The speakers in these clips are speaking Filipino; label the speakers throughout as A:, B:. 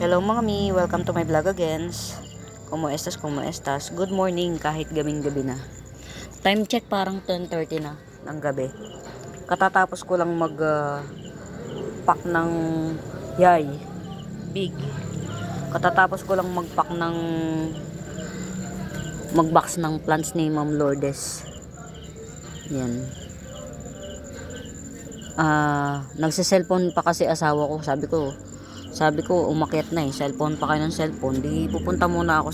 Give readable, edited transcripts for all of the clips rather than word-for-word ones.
A: Hello mga mi, welcome to my vlog again. Como estas, como estas. Good morning kahit gabing-gabi na. Time check parang 10:30 na ng gabi. Katatapos ko lang pack ng yay, big. Katatapos ko lang mag-pack ng mag-box ng plants ni Ma'am Lourdes. Yan. Nagse-cellphone pa kasi asawa ko. Sabi ko umakyat na cellphone pa kayo ng cellphone, di pupunta muna ako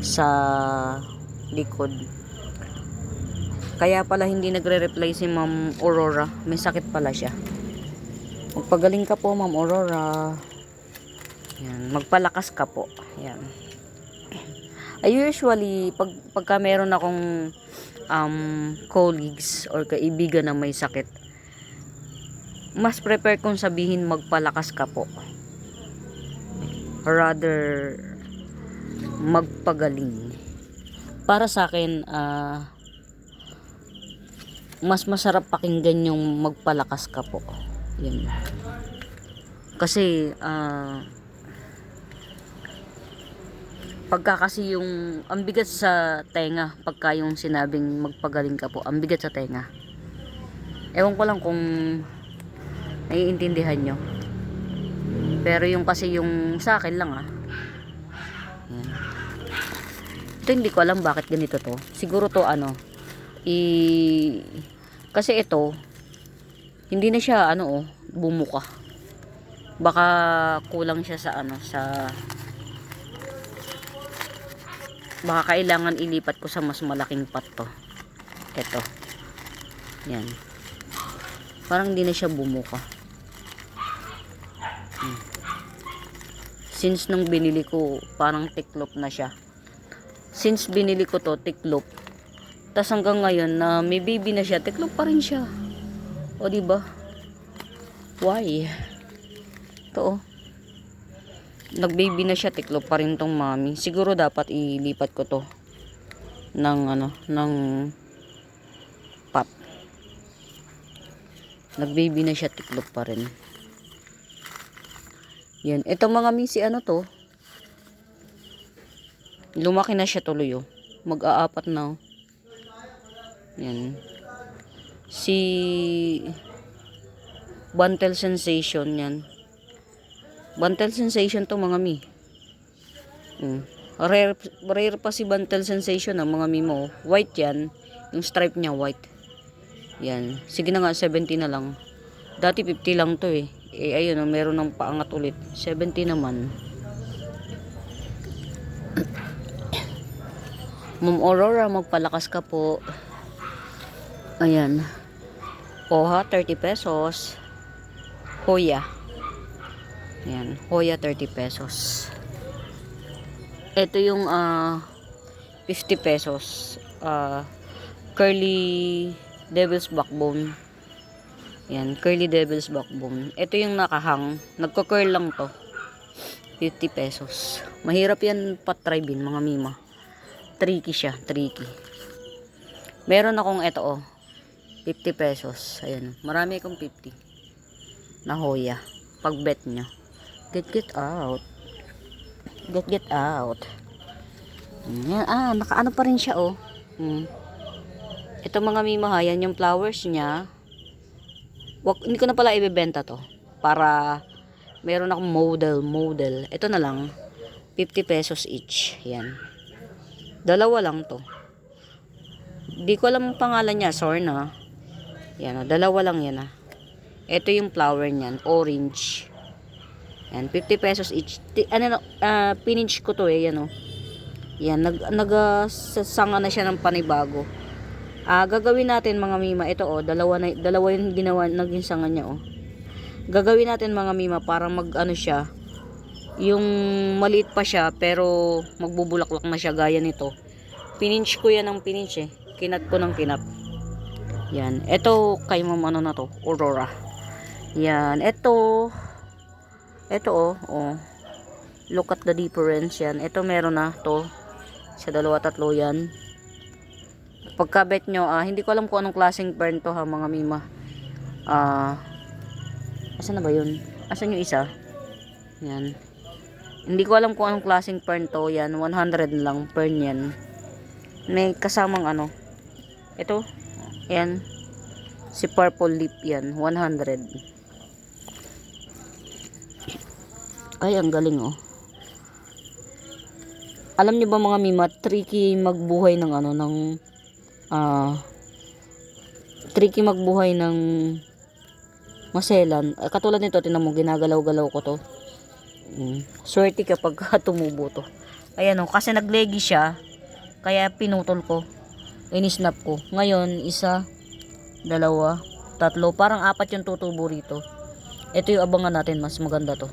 A: sa likod. Kaya pala hindi nagre-reply si Ma'am Aurora, may sakit pala siya. Magpagaling ka po Ma'am Aurora. Yan, magpalakas ka po. Yan. Usually pagka meron akong colleagues or kaibigan na may sakit, mas prepare kong sabihin magpalakas ka po rather magpagaling. Para sa akin mas masarap pakinggan yung magpalakas ka po. Yan. Kasi pagka kasi yung ang bigat sa tenga, pagka yung sinabing magpagaling ka po, ang bigat sa tenga. Ewan ko lang kung naiintindihan nyo. Pero yung kasi yung sa akin lang yan. Ito hindi ko alam bakit ganito to. Siguro to kasi ito hindi na siya bumuka. Baka kulang siya baka kailangan ilipat ko sa mas malaking pot to. Ito. Yan. Parang hindi na siya bumuka. Since nung binili ko, parang tiklop na siya. Since binili ko to, tiklop. Tas hanggang ngayon na may baby na siya, tiklop pa rin siya. O diba? Why? Ito nag-baby na siya, tiklop pa rin tong mami. Siguro dapat ilipat ko to ng pot. Nag-baby na siya, tiklop pa rin. Yan. Ito mga misi to. Lumaki na siya tuloy Mag-aapat na Yan. Si Bantel Sensation yan. Bantel Sensation to mga mi. Rare pa si Bantel Sensation mga mi mo. White yan. Yung stripe niya white. Yan. Sige na nga 70 na lang. Dati 50 lang to ayun meron ng paangat ulit. 70 naman. Ma'am Aurora, magpalakas ka po. Ayan. Oha, 30 pesos. Hoya. Ayan. Hoya, 30 pesos. Ito yung 50 pesos. Curly Devil's Backbone. Yan, Curly Devil's Backbone. Ito yung nakahang. Nagko-curl lang to. 50 pesos. Mahirap yan patribin mga mima. Tricky siya, tricky. Meron akong ito 50 pesos. Ayan, marami akong 50. Na Hoya. Pag bet nyo. Get out. Get out. Yan, nakaano pa rin siya Ito mga mima, yan yung flowers niya. Hindi ko na pala ibebenta to para meron akong model. Ito na lang 50 pesos each. Yan. Dalawa lang to. Di ko alam ang pangalan niya, Sorna. Yan dalawa lang yan Ito yung flower niyan, orange. Yan, 50 pesos each. Pinich ko to yan Yan, sanga na siya ng panibago. Gagawin natin mga mima ito dalawa yung ginawa naging sanga niya Gagawin natin mga mima para siya, yung maliit pa siya pero magbubulaklak na siya gaya nito. Pininch ko yan ng pininch kinat ko ng kinat. Yan, ito kay ma'am na to, Aurora. Yan, ito look at the difference yan. Ito meron na to sa dalawa tatlo yan. Pagkabet nyo, hindi ko alam kung anong klaseng fern to mga mima. Asan na ba yun? Asan yung isa? Yan. Hindi ko alam kung anong klaseng fern to. Yan, 100 lang fern yan. May kasamang ano. Ito. Yan. Si purple leaf yan. 100. Ay, ang galing oh. Alam niyo ba mga mima, tricky magbuhay ng ano, ng tricky magbuhay ng maselan. Katulad nito, tinan mo, ginagalaw-galaw ko to. Swerte kapag tumubo to. Ayan o, kasi naglegi siya, kaya pinutol ko. Inisnap ko. Ngayon, isa, dalawa, tatlo, parang apat yung tutubo rito. Ito yung abangan natin, mas maganda to.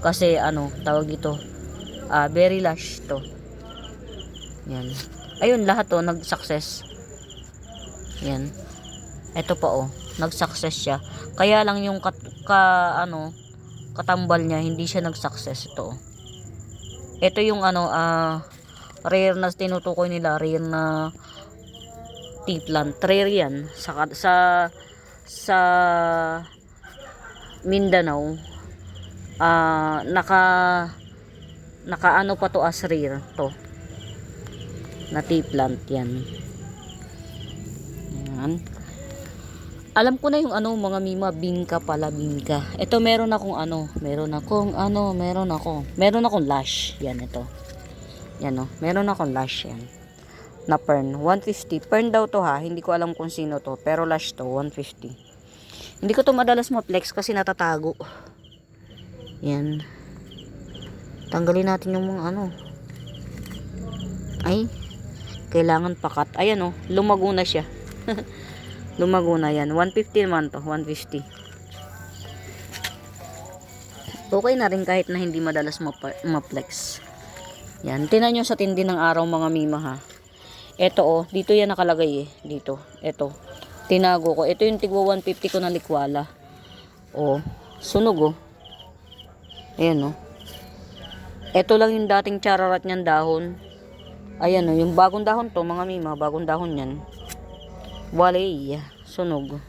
A: Kasi ano, tawag dito, very lush to. Yan. Ayun, lahat to nag-success. Yan. Ito pa oh, nag-success siya. Kaya lang yung katambal niya, hindi siya nag-success ito. Ito yung ano, rare na tinutukoy nila, rare na tea plant. Rare yan. Sa Mindanao, naka ano pa to as rare to na tea plant yan. Yan. Alam ko na yung ano mga mima, bingka pala, bingka. Ito meron akong lash. Yan ito. Yan oh, meron akong lash yan. Na fern, 150. Fern daw to ha, hindi ko alam kung sino to, pero lash to, 150. Hindi ko to madalas ma-flex kasi natatago. Yan. Tanggalin natin yung mga ano. Ay, kailangan pakat. Ayan oh, lumago na siya. Lumago na yan. 150 naman to, 150. Okay na rin kahit na hindi madalas ma-flex. Yan, tinan nyo sa tindi ng araw mga mima ha. Ito oh, dito yan nakalagay eh. Dito, ito. Tinago ko. Ito yung tigwa 150 ko na likwala. Oh, sunog oh. Ayan oh. Ito lang yung dating chararat niyang dahon. Ayan oh, yung bagong dahon to mga mima, bagong dahon yan. Walay, sunog.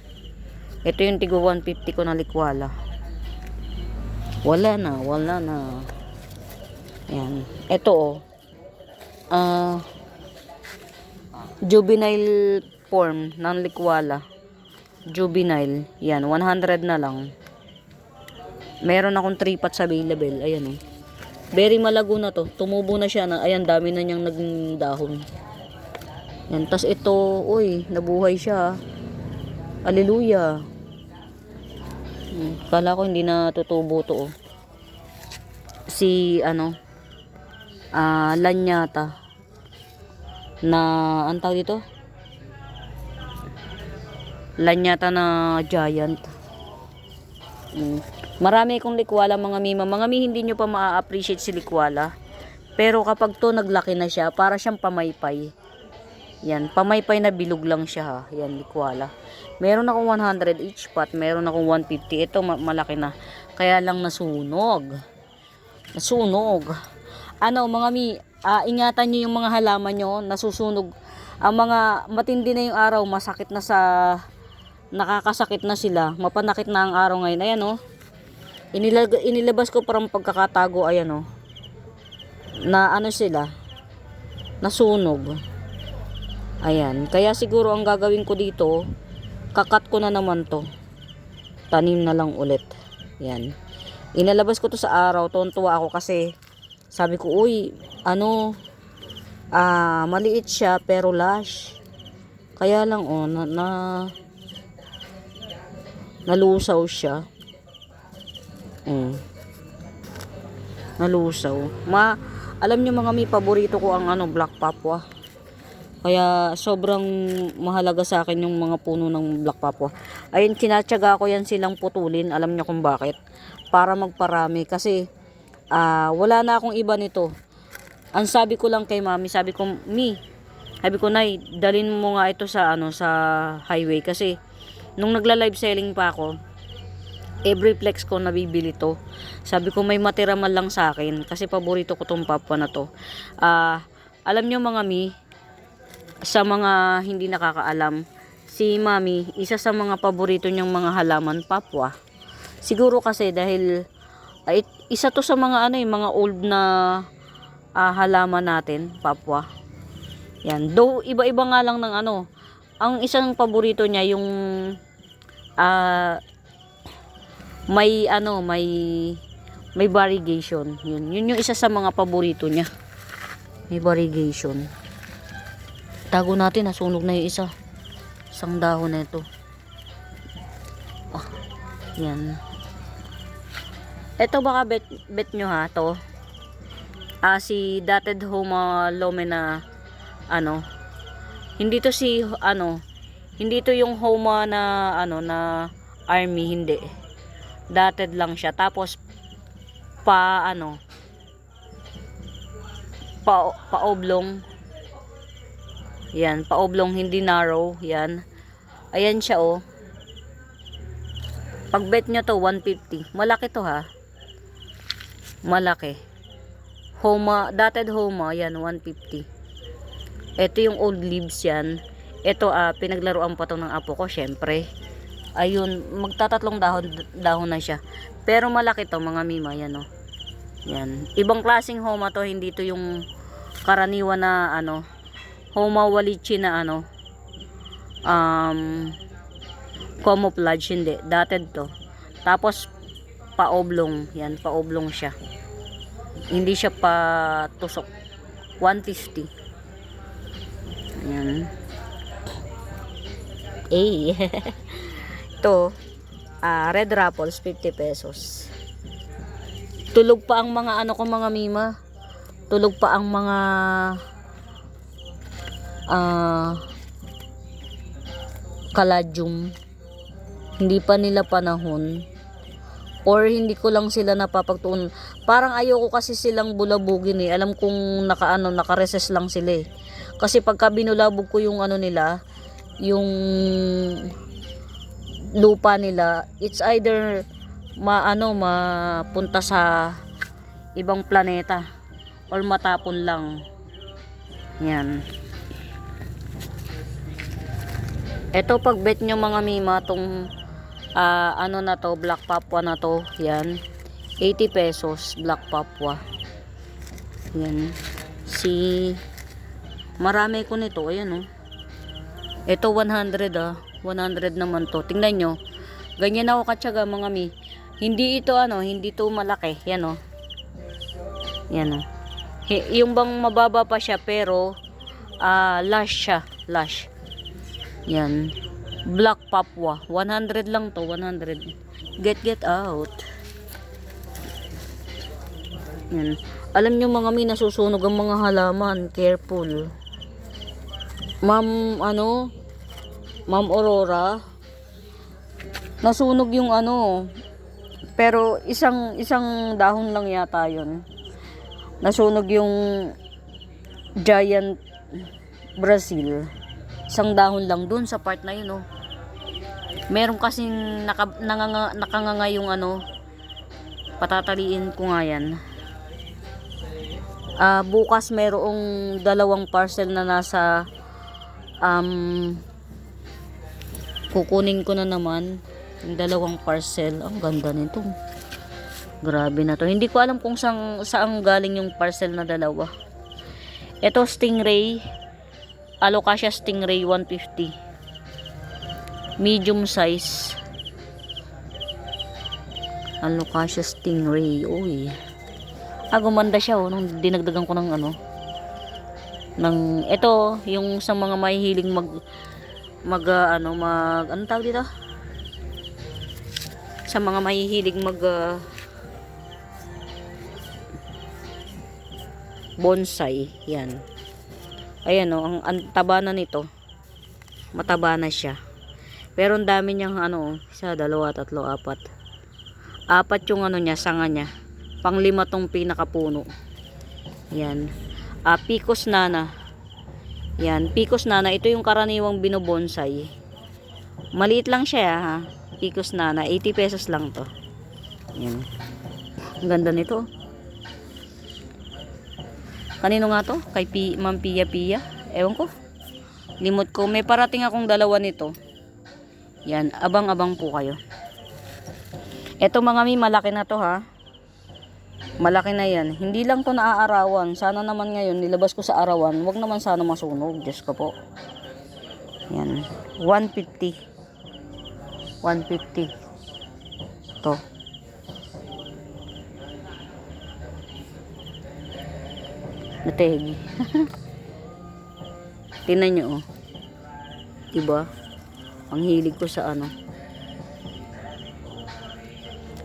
A: Ito yung tigwa 150 ko na likwala. Wala na. Ayan. Ito oh. Juvenile form ng likwala. Juvenile. Yan, 100 na lang. Meron akong 3 pots available. Ayan oh. Very malago na to. Tumubo na siya na. Ayan, dami na niyang naging dahon. Yan, tas ito, uy, nabuhay siya. Hallelujah. Kala ko hindi na tutubo to oh. Si ano, lanyata na, ang tawag dito? Lanyata na giant. Marami akong likwala mga mima. Mga mi, hindi nyo pa ma-appreciate si likwala. Pero kapag to naglaki na siya, para siyang pamaypay. Yan, pamaypay na bilog lang siya ha. Yan, likwala. Meron akong 100 each pot. Meron akong 150. Ito, malaki na. Kaya lang nasunog. Ano, mga mi, ingatan nyo yung mga halaman nyo. Nasusunog. Ang mga matindi na yung araw, masakit na nakakasakit na sila. Mapanakit na ang araw ngayon. Ayan oh. Inilabas ko parang pagkakatago. Ayan oh. Na ano sila. Nasunog. Ayan. Kaya siguro ang gagawin ko dito, kakat ko na naman to. Tanim na lang ulit. Yan. Inilabas ko to sa araw. Tuwa ako kasi sabi ko, uy, ano, maliit siya pero lush. Kaya lang oh, nalusaw siya. Nalusaw. Alam nyo mga mi, paborito ko ang ano, black papua. Kaya sobrang mahalaga sa akin yung mga puno ng black papua. Ayun, tinatyaga ko yan silang putulin. Alam nyo kung bakit? Para magparami. Kasi wala na akong iba nito. Ang sabi ko lang kay mami, sabi ko, Nay, dalin mo nga ito sa highway kasi nung nagla-live selling pa ako, every flex ko nabibili to. Sabi ko may matira man lang sa akin kasi paborito ko tong papua na to. Alam nyo mga mi, sa mga hindi nakakaalam, si mami, isa sa mga paborito niyang mga halaman papua. Siguro kasi dahil Ay, isa to sa mga ano, mga old na halaman natin, papwa. Yan. Though iba-iba nga lang ng ano. Ang isang paborito niya yung may ano, may variegation. Yun yung isa sa mga paborito niya. May variegation. Tago natin, nasunog na yung isa. Isang dahon na ito. Yan. Ito baka bet nyo ha, to. Si Dotted Homa Lomena, ano, hindi to si, ano, hindi to yung Homa na, ano, na army, hindi. Dotted lang siya. Tapos, ano, pa-oblong. Yan, pa-oblong, hindi narrow. Yan. Ayan siya, oh. Pag bet nyo to, 150. Malaki to, ha. Malaki. Homa, Dotted Homa, yan, 150. Ito yung old leaves yan. Ito, pinaglaruan pa to ng apo ko, syempre. Ayun, magtatatlong dahon na siya. Pero malaki to, mga mima, yan, oh. Yan. Ibang klaseng Homa to, hindi to yung karaniwan na, ano, Homa walichi na, ano, camouflage, hindi. Dotted to. Tapos, pa-oblong. Yan, pa-oblong siya. Hindi siya pa-tusok. 150. Yan. Ito, red raffles, 50 pesos. Tulog pa ang mga ano ko, mga mima. Tulog pa ang mga caladium. Hindi pa nila panahon. Or hindi ko lang sila napapagtuon. Parang ayoko kasi silang bulabugin eh. Alam kong naka-recess lang sila eh. Kasi pagka binulabog ko yung ano nila, yung lupa nila, it's either mapunta sa ibang planeta or matapon lang. Yan. Ito, pag bet nyo mga mima, tong ano na to, black papua na to, yan, 80 pesos, black papua. Yan. Marami ko nito, ayan oh. Ito 100 100 naman to. Tingnan nyo. Ganyan ako katsaga, mga mi. Hindi ito hindi to malaki. Yan oh. Yan oh. Yung bang mababa pa siya pero lush siya, lush. Yan. Black Papua. 100 lang to, 100. Get out. Yan. Alam nyo mga mi, nasusunog ang mga halaman. Careful. Ma'am Aurora, nasunog yung pero isang dahon lang yata yun. Nasunog yung Giant Brazil. Isang dahon lang dun sa part na yun, oh. Meron kasing nakanganga yung patataliin ko nga yan. Bukas merong 2 parcel na nasa kukunin ko na naman yung 2 parcel. Ang ganda nito, grabe na to. Hindi ko alam kung saan galing yung parcel na 2. Ito stingray, Alocasia stingray, 150, medium size. Alocasia stingray, uy, gumanda siya nung dinagdagan ko ng ito yung sa mga mahihiling anong tawag dito, sa mga mahihilig bonsai. Yan, ayan ang taba na nito, mataba na siya, pero ang dami niyang 1, 2, 3, 4 yung niya, sanga niya. Pang-5 tong pinakapuno. Yan. Picos nana. Yan, Picos nana. Ito yung karaniwang binobonsai. Maliit lang siya, ha. Picos nana. 80 pesos lang to. Yan. Ang ganda nito. Kanino nga to? Kay Ma'am Pia. Ewan ko. Limot ko. May parating akong 2 nito. Yan. Abang-abang po kayo. Ito mga mi, malaki na to, ha. Malaki na yan. Hindi lang to naaarawan. Sana naman ngayon, nilabas ko sa arawan. Wag naman sana masunog. Diyos ko po. Yan. 150. 150. To. Nategi. Tingnan nyo, oh. Diba? Ang hilig ko sa ano.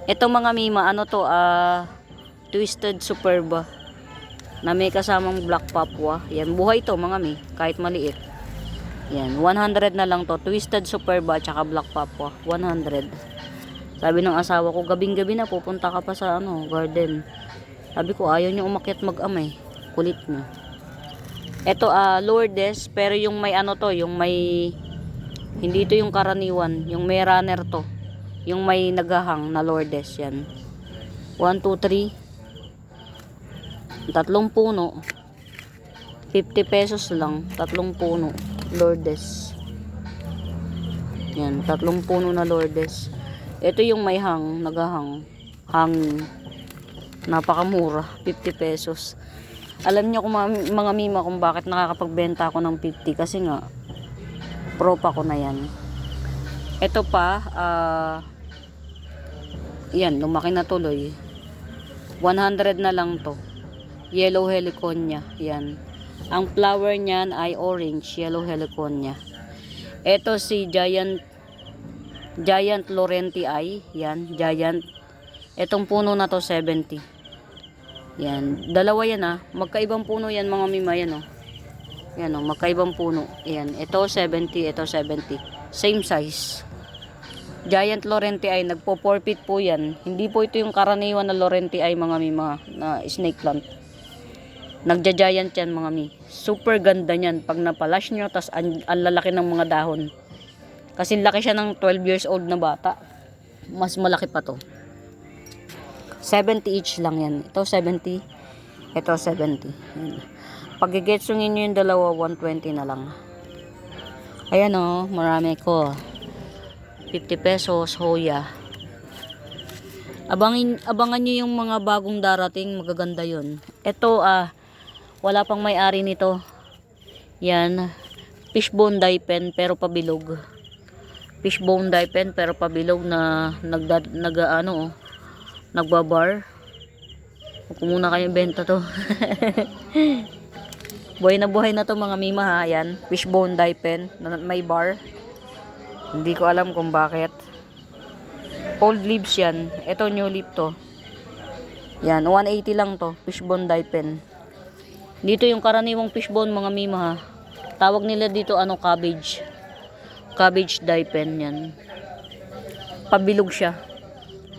A: Ito mga mima, ano to, Twisted Superba. Na may kasamang black papua. Yan, buhay to mga mi. Kahit maliit. Yan, 100 na lang to. Twisted Superba, tsaka black papua. 100. Sabi ng asawa ko, gabing-gabi na, pupunta ka pa sa ano, garden. Sabi ko, ayaw niyo umakyat mag-amay. Kulit niyo. Ito, Lourdes, pero yung may ano to, yung may, hindi to yung karaniwan, yung may runner to. Yung may nagahang na Lourdes, yan. 1, 2, 3. Tatlong puno. 50 pesos lang. Tatlong puno. Lourdes. Yan, tatlong puno na Lourdes. Ito yung may hang, nagahang. Hanging. Napakamura. 50 pesos. Alam niyo kung mga mima kung bakit nakakapagbenta ako ng 50 kasi nga propa ko na yan. Ito pa yan, lumaki na tuloy. 100 na lang to. Yellow heliconia. Yan. Ang flower niyan ay orange, yellow heliconia. Ito si Giant Laurentii. Yan, Giant. Etong puno na to 70. Yan, dalawa yan magkaibang puno yan mga mima yan Yan magkaibang puno. Yan, ito 70, ito 70. Same size. Giant Laurentii, nagpo-4 feet po yan. Hindi po ito yung karaniwan na Laurentii mga mima na snake plant. Nagja-giant yan mga mi. Super ganda niyan pag napalash nyo, tas ang lalaki ng mga dahon. Kasi laki siya ng 12 years old na bata. Mas malaki pa to. 70 each lang yan. Ito 70. Ito 70. Yan. Pag gigetsungin nyo yung dalawa, 120 na lang. Ayan marami ko. 50 pesos, hoya. Abangan nyo yung mga bagong darating. Magaganda yun. Ito, wala pang may-ari nito. Yan. Fishbone dye pen, pero pabilog. Fishbone dye pen, pero pabilog na nagbabar. Huwag muna kayo benta to. Buhay na to mga mima ha. Yan. Fishbone dye pen, na may bar. Hindi ko alam kung bakit. Old leaves yan. Ito new leaf to. Yan, 180 lang to. Fishbone dye pen. Dito yung karaniwang fishbone mga mima ha. Tawag nila dito cabbage. Cabbage dye pen yan. Pabilog siya.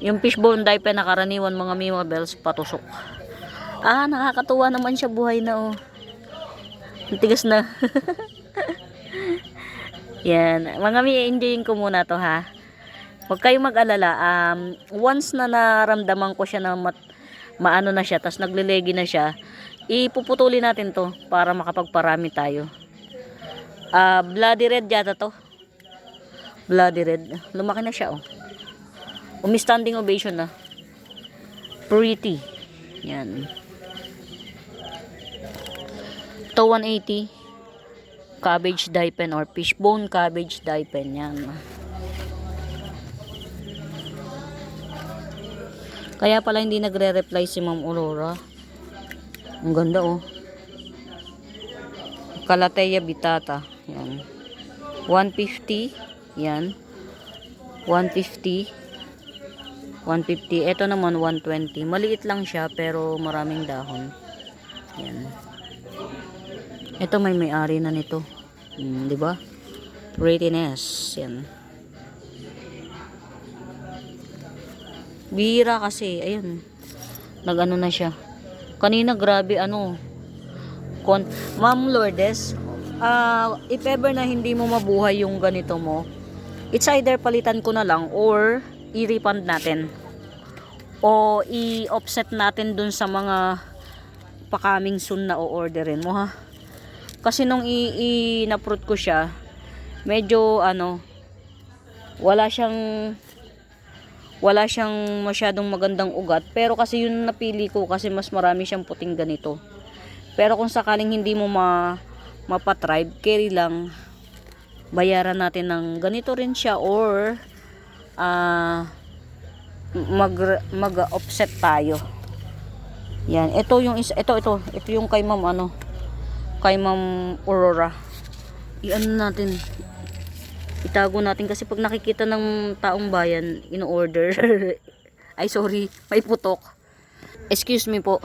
A: Yung fishbone dye pen na karaniwan mga mima bells patusok. Nakakatuwa naman siya, buhay na Ang tigas na. Yan. Mga enjoyin ko muna to ha. Huwag kayong mag-alala. Once na naramdaman ko siya na maano na siya, tas naglilegi na siya, ipuputulin natin to para makapagparami tayo. Bloody red yata to. Bloody red. Lumaki na siya Umi-standing ovation na. Pretty. Yan. Ito 180. Cabbage dye pen or fishbone cabbage dye pen. Yan. Kaya pala hindi nagre-reply si Ma'am Aurora. Ang ganda Calathea vitata. Yan. 150. Yan. 150. 150. Ito naman 120. Maliit lang siya pero maraming dahon. Yan. Ito may-ari na nito. 'Di ba? Prettiness. Yan. Bihira kasi, ayun. Nag-ano na siya. Kanina grabe Ma'am Lourdes, if ever na hindi mo mabuhay yung ganito mo, it's either palitan ko na lang or i-refund natin. O i-offset natin dun sa mga pa-coming soon na o-orderin mo ha. Kasi nung in-uproot ko siya, medyo wala Wala siyang masyadong magandang ugat. Pero kasi yun napili ko kasi mas marami siyang puting ganito. Pero kung sakaling hindi mo mapatribe, carry lang, bayaran natin ng ganito rin siya or mag-offset tayo. Yan, ito yung ito yung kay Ma'am kay Ma'am Aurora. Iano natin, itago natin kasi pag nakikita ng taong bayan, ino-order. Ay sorry, may putok. Excuse me po.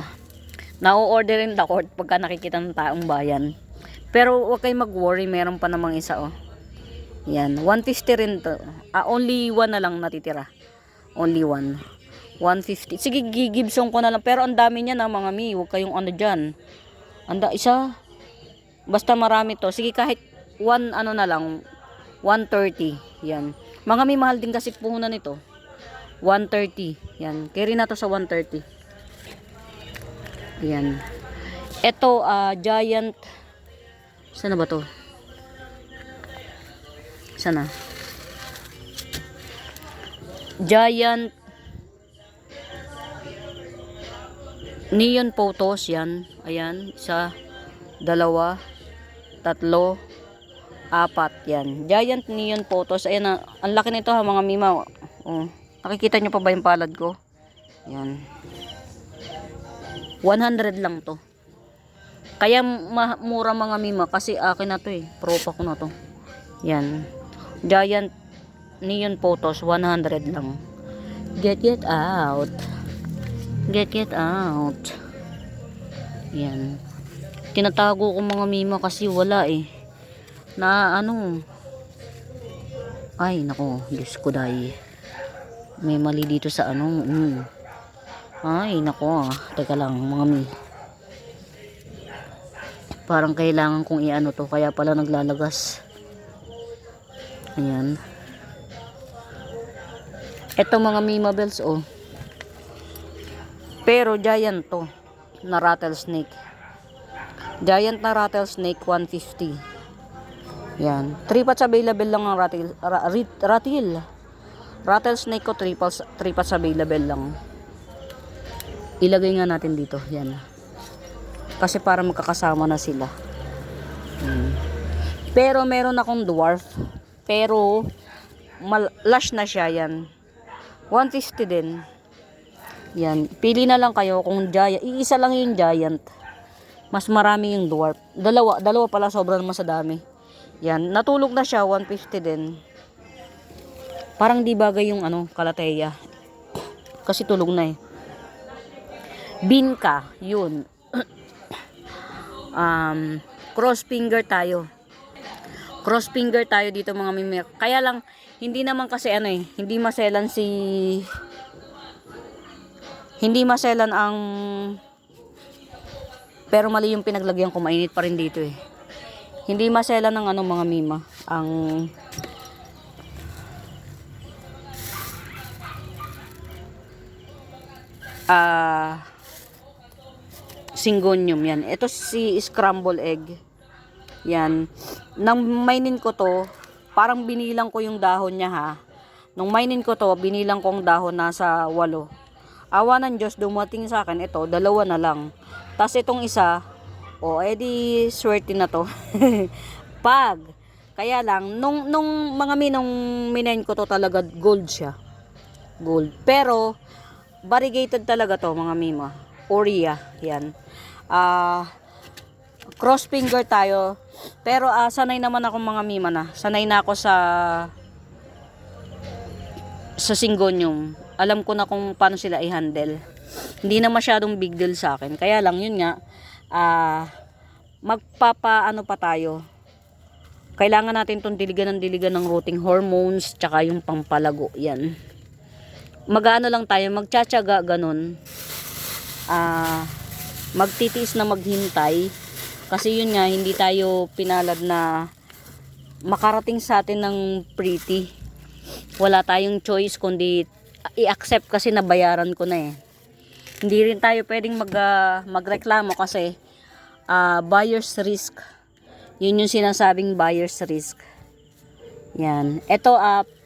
A: Na-order rin ako pagka nakikita ng taong bayan. Pero wag kayong mag-worry, meron pa namang isa Yan, 150 rin to. Only one na lang natitira. Only one. 150. Sige, Gibson ko na lang. Pero ang dami niya na mga mi. Huwag kayong dyan. Isa. Basta marami to. Sige, kahit one na lang. 130. Yan. Mga mi, mahal din kasi puhunan nito. 130. Yan. Carry na to sa 130. Yan. Ito, giant. Sana ba to? Sana. Giant neon photos yan. Ayan. Isa, dalawa, tatlo, apat. Yan. Giant neon photos. Ayan na. Ang laki nito mga mima. Nakikita nyo pa ba yung palad ko? Yan. 100 lang to. Kaya mura mga mima kasi akin na to Propa ko na to. Yan. Giant neon photos 100 lang. Get out. Get out. Yan. Tinatago ko mga mima kasi wala na ay nako, Diyos ko dai. May mali dito sa Ay nako, teka lang mga mi. Parang kailangan kong to kaya pala naglalagas. Ayan. Ito mga Mima Bells pero giant to na rattlesnake. Giant na rattlesnake 150. Yan. 3 pots available lang ang rattlesnake ko 3 pots available lang. Ilagay nga natin dito. Yan. Kasi para magkakasama na sila. Pero meron akong dwarf. Pero lash na siya yan. 150 din. Yan. Pili na lang kayo kung giant. Iisa lang yung giant. Mas marami yung dwarf. Dalawa pala, sobrang naman sa dami. Yan. Natulog na siya. 150 din. Parang di bagay yung kalateya. Kasi tulog na Binka. Yun. Cross finger tayo. Cross finger tayo dito mga mimik. Kaya lang hindi naman kasi hindi maselan ang pero mali yung pinaglagyan ko, mainit pa rin dito Hindi maselan ng mga mima ang Syngonium yan. Ito si scramble egg. Yan. Nang mainin ko to, parang binilang ko yung dahon niya Nung mainin ko to, binilang kong dahon nasa 8. Awa ng Diyos, dumating sa akin ito, 2 na lang. Tapos itong isa, edi swerte na to. Kaya lang, nung mga minain ko to talaga, gold siya. Gold. Pero, variegated talaga to mga mima. Oria, yan. Cross finger tayo. Pero sanay naman ako mga mima na. Sanay na ako sa Syngonium. Alam ko na kung paano sila i-handle. Hindi na masyadong big deal sa akin. Kaya lang yun nga, pa tayo. Kailangan natin itong diligan ng rooting hormones, tsaka yung pampalago. Yan. Mag-ano lang tayo, magtsatsaga ganun. Magtitiis na maghintay. Kasi yun nga, hindi tayo pinalad na makarating sa atin ng pretty. Wala tayong choice kundi i-accept kasi nabayaran ko na Hindi rin tayo pwedeng magreklamo kasi buyer's risk. Yun yung sinasabing buyer's risk. Yan. Ito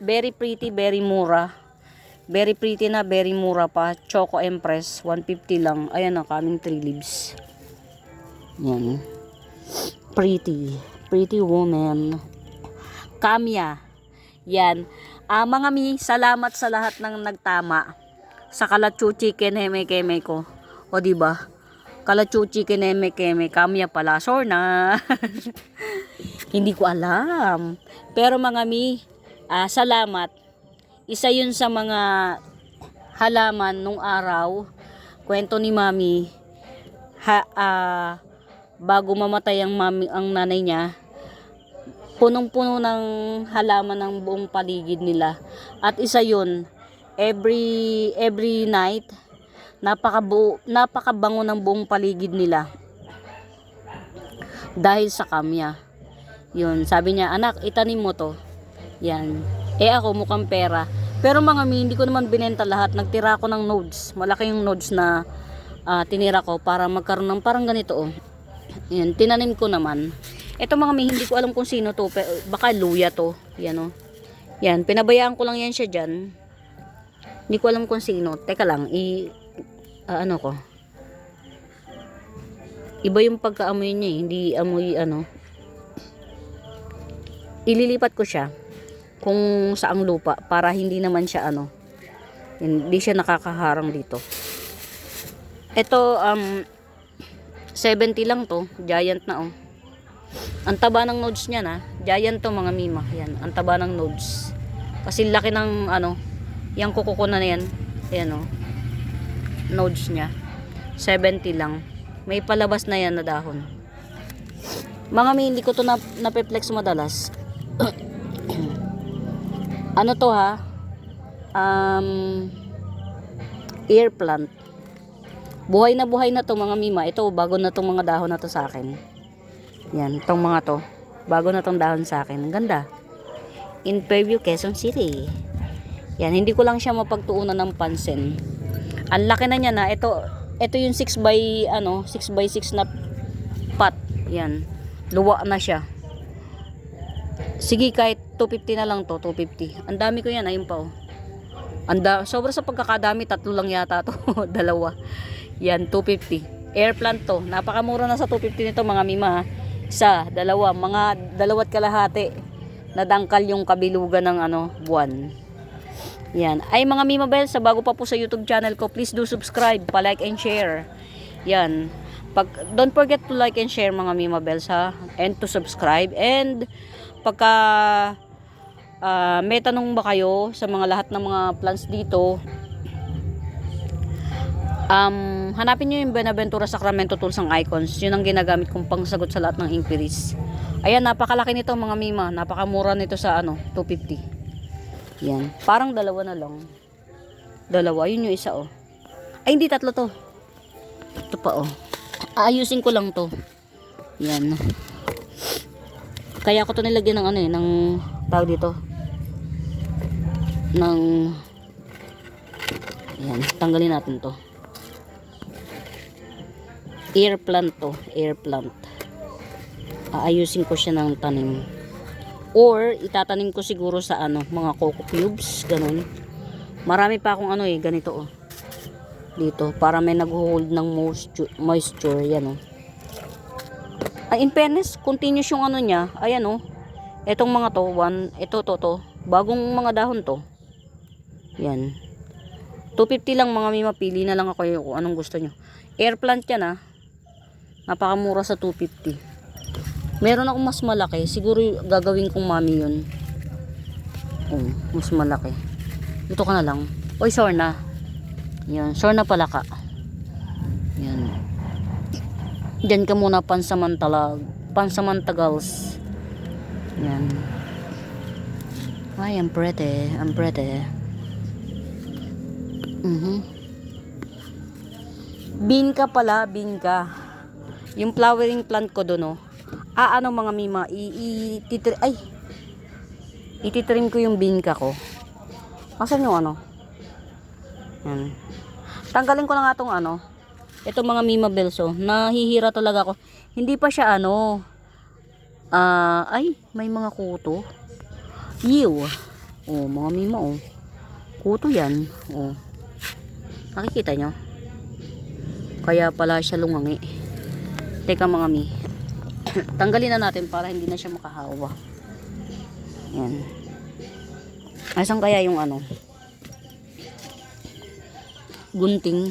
A: very pretty, very mura. Very pretty na, very mura pa. Choco Empress, 150 lang. Ayan na, kaming 3 leaves. Yan. Pretty. Pretty woman. Kamya. Yan. Mga mi, salamat sa lahat ng nagtama. Sa kalachuchi keneme-keme ko. O diba? Kalachuchi keneme-keme. Kamya pala. Sure na. Hindi ko alam. Pero mga mi, salamat. Isa yun sa mga halaman nung araw. Kwento ni mami. Bago mamatay ang nanay niya, punong-puno ng halaman ng buong paligid nila. At isa yun, every night, napakabango ng buong paligid nila. Dahil sa kamya. Yun, sabi niya, anak, itanim mo to. Yan. Ako mukhang pera. Pero mga mi, hindi ko naman binenta lahat. Nagtira ako ng nodes. Malaki yung nodes na tinira ko para magkaroon ng parang ganito. Oh. Yan, tinanim ko naman. Ito mga mi, hindi ko alam kung sino to. Baka luya to. Yan o. Yan, pinabayaan ko lang yan siya dyan. Hindi ko alam kung sino. Teka lang, ano ko. Iba yung pagkaamoy niya eh. Hindi amoy ano. Ililipat ko siya kung saang lupa para hindi naman siya ano, hindi siya nakakaharang dito. Ito 70 lang to, giant na oh. Ang taba ng nodes niya na, giant to mga mima. Yan, ang taba ng nodes. Kasi laki ng ano, yung kuko na yan. Ayan oh. Nodes niya. 70 lang. May palabas na yan na dahon. Mga mi, hindi ko to napeplex madalas. Ano to ha? Air plant. Buhay na to mga mima. Ito, bago na tong mga dahon na to sa akin. Yan, tong mga to. Bago na tong dahon sa akin. Ang ganda. In Fairview, Quezon City. Yan, hindi ko lang siya mapagtuunan ng pansin. Ang laki na niya na. Ito yung 6 by 6 na pot. Yan. Luwa na siya. Sige, kahit 250 na lang to, 250. Ang dami ko yan, ayun pa oh. Sobra sa pagkakadami, 3 lang yata to, 2. Yan, 250. Air plant to. Napakamura na sa 250 nito mga mima ha. Isa, dalawa, mga 2 kalahati. Nadangkal yung kabilugan ng buwan. Yan. Ay mga mima bell, sa bago pa po sa YouTube channel ko, please do subscribe, pa-like and share. Yan. Don't forget to like and share mga mima bells ha. And to subscribe. And pagka may tanong ba kayo sa mga lahat ng mga plants dito, hanapin nyo yung Benaventura Sacramento Tools ang icons. Yun ang ginagamit kong pangsagot sa lahat ng inquiries. Ayan, napakalaki nito mga mima. Napakamura nito sa 250. Yan, parang dalawa na lang. Dalawa, yun yung isa oh. Ay hindi, 3 to. Ito pa oh. Aayusin ko lang to. Yan. Kaya ko to nilagyan ng ng tawag dito. Yan, tanggalin natin to. Air plant to, air plant. Aayusin ko siya ng tanim. Or itatanim ko siguro sa mga coco cubes, ganun. Marami pa akong ganito oh. Dito para may nag-hold ng moisture, yan oh. In fairness, continuous yung niya. Ayan oh. Etong mga to, to. Bagong mga dahon to. Yan. 250 lang mga mima, pili na lang ako kung anong gusto nyo. Air plant yan ah. Napakamura sa 250. Meron akong mas malaki. Siguro gagawin kong mami yun. Oh, mas malaki. Ito ka na lang. Oy, sure na. Yan, sure na pala ka. Yan. Diyan ka muna pansamantagals. Yan. Ay, I'm pretty. Bean ka pala, bean ka. Yung flowering plant ko doon oh. Mga mima, ititrim ko yung bean ka ko. Asan yung Yan. Tanggalin ko na nga tong ito mga mima bells oh. Nahihira talaga ako. Hindi pa siya may mga kuto. Ew. Oh, mga mima oh. Kuto yan. Oh. Nakikita nyo? Kaya pala siya lungangi. Teka mga mi. Tanggalin na natin para hindi na siya makahawa. Yan. Asan kaya yung ano? Gunting.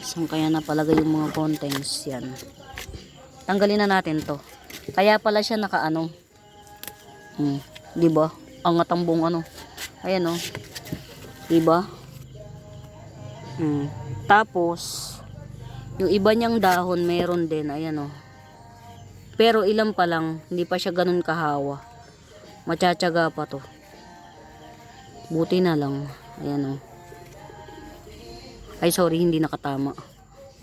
A: Saan kaya napalagay yung mga contents? Yan. Tanggalin na natin to. Kaya pala siya nakaano. Diba? Ang atambong ano. Ayan o. Diba? Tapos, yung iba niyang dahon meron din. Ayan o. Pero ilan pa lang. Hindi pa siya ganun kahawa. Matsatsaga pa to. Buti na lang. Ayan o. Ay sorry, hindi nakatama.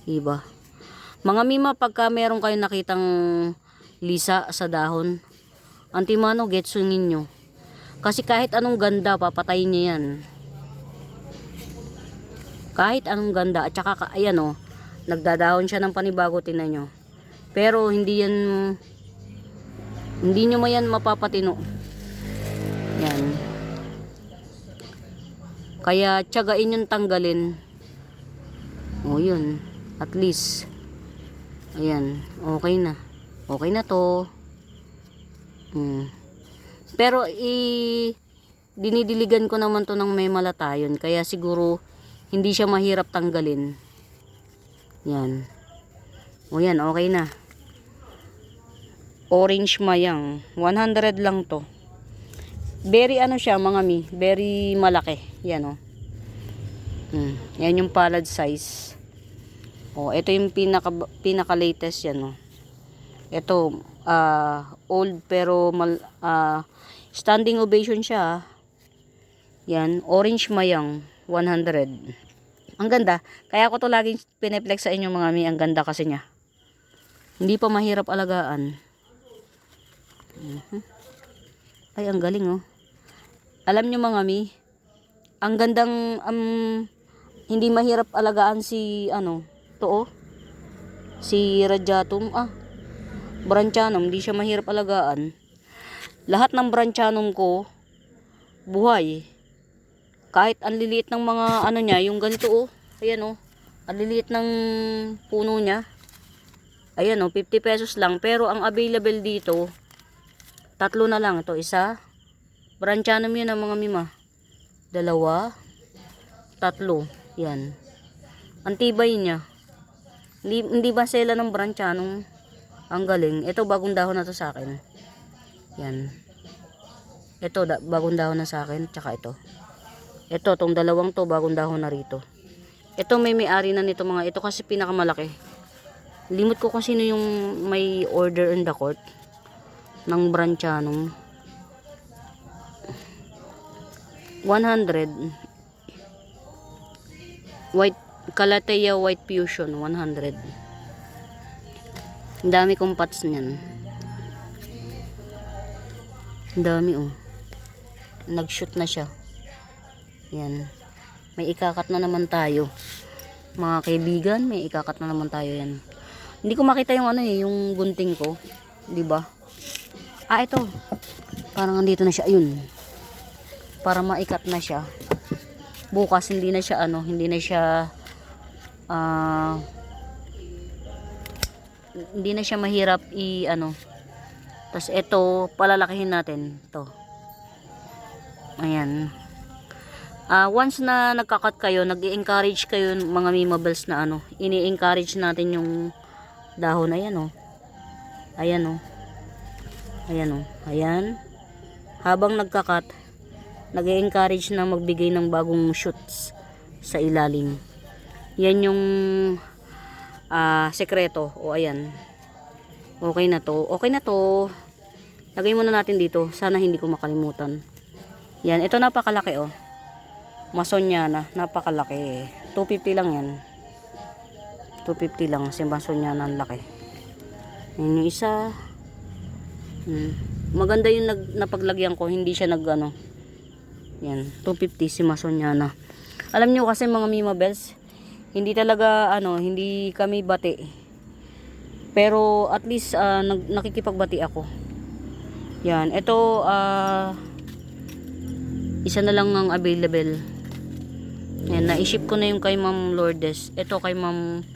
A: Diba? Mga mima, pagka meron kayong nakitang lisa sa dahon, antimano, getsungin nyo. Kasi kahit anong ganda, papatayin niya yan. Kahit anong ganda. At saka, ayan o, nagdadahon siya ng panibago, tinan nyo. Pero hindi nyo mayan mapapatino. Yan. Kaya tiyagain yung tanggalin. O yun, at least. Ayan, okay na. Okay na to. Pero dinidiligan ko naman to ng may malatayon. Kaya siguro hindi siya mahirap tanggalin. Yan. O yan, okay na. Orange mayang. 100 lang to. Very ano siya mga mi. Very malaki. Yan o. Yan yung palad size. Oh, ito yung pinaka latest yan, oh. Ito old pero standing ovation siya. Yan, orange mayang 100. Ang ganda. Kaya ko to laging pineplex sa inyo mga mi, ang ganda kasi niya. Hindi pa mahirap alagaan. Ay, ang galing oh. Alam nyo mga mi, ang gandang hindi mahirap alagaan si to oh. Si radiatum branchanum, hindi siya mahirap alagaan. Lahat ng branchanum ko buhay. Kahit ang liliit ng mga niya, yung ganito oh. Ayan oh. Ang liliit ng puno niya. Ayan oh, 50 pesos lang. Pero ang available dito, 3 na lang. Ito, isa. Branchanum yun ang mga mima. 2, 3. Yan. Ang tibay niya. Hindi ba sela ng branchanum? Ang galing. Ito, bagong dahon na to sa akin. Yan. Ito, bagong dahon na sa akin. Tsaka ito. Ito, tong dalawang to, bagong dahon na rito. Ito, may-ari na nito mga ito kasi pinakamalaki. Limot ko kung sino yung may order in the court ng branchanum. 100. White Calathea White Fusion 100. Ang dami kong pots niyan. Ang dami oh. Nag-shoot na siya. Yan. May ikakat na naman tayo. Mga kaibigan, may ikakat na naman tayo yan. Hindi ko makita yung yung gunting ko, 'di ba? Ito. Parang andito na siya, ayun. Para maikat na siya. Bukas hindi na siya hindi na siya hindi na siya mahirap tas ito palalakihin natin to. Ayan. Once na nagkakat kayo, nag-i-encourage kayo mga mimables na ini-encourage natin yung dahon. Ayan oh. Ayan oh. Ayan oh. Ayan. Habang nagkakat, nag-i-encourage na magbigay ng bagong shoots sa ilalim. Yan yung sekreto. O ayan. Okay na to. Okay na to. Lagay muna natin dito. Sana hindi ko makalimutan. Yan. Ito napakalaki oh. Masonyana. Napakalaki. 250 lang yan. 250 lang. Si Masonyana ang laki. Yan yung isa. Maganda yung napaglagyan ko. Hindi siya yan. 250 si Masonyana. Alam nyo kasi mga Mima Bells, hindi talaga hindi kami bati. Pero at least nakikipagbati ako. Yan, ito isa na lang ang available. Yan, na-ship ko na yung kay Ma'am Lourdes. Ito kay Ma'am